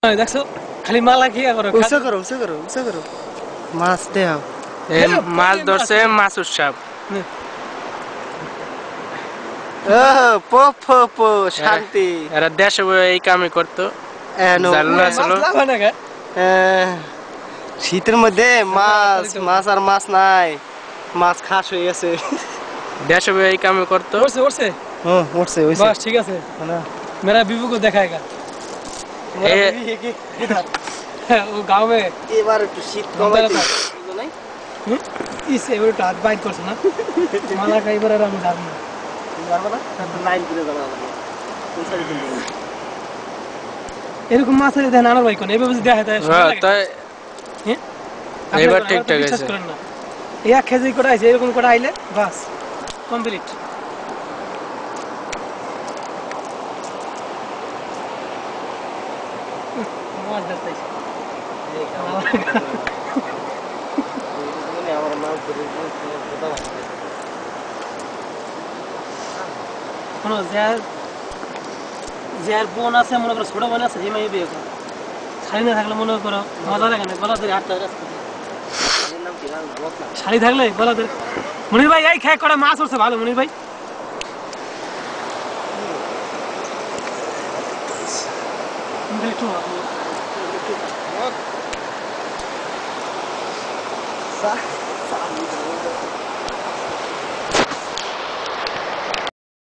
দেখছো খালি মালা কি করো উৎসা করো মাছ দেও মাছ ধরছে মাছ উৎসব শান্তি এরা দেশে এই কামই করতো শীতের মধ্যে মাছ আর মাছ নাই মাছ খাস হয়ে গেছে দেশে এই কামই করতো উঠছে বাস ঠিক আছে मेरा बीबू को देखाएगा वो गांव में এবার একটু শীত কমাইতে इस एवरे हाथ बाइट করছ না মালা খাইবার আর আমি যাব না পারবো না তারপর লাইন করে যাওয়া লাগে কোন সাইডে চলবে এরকম মাছ আছে দেন আনার ভাই কোন এভাবে যদি দেখা যায় তাই হ্যাঁ এবার ঠিকঠাক আছে এই এক কেজি করে আইছে এরকম করে আইলে বাস কমপ্লিট মাছ দেখতেছি আমার মাছ ধরে কোনো যার বোন আছে মনে করো ছোট বোন আছে যে মেয়ে বিয়ে করে শাড়ি না থাকলে মনে করো মজা লাগে না গলা ধরে হাঁটতে রাস্তা শাড়ি থাকলে গলা ধরে মনির ভাই এই খেয়ে করে মাছ উঠছে ভালো মনির ভাই একটু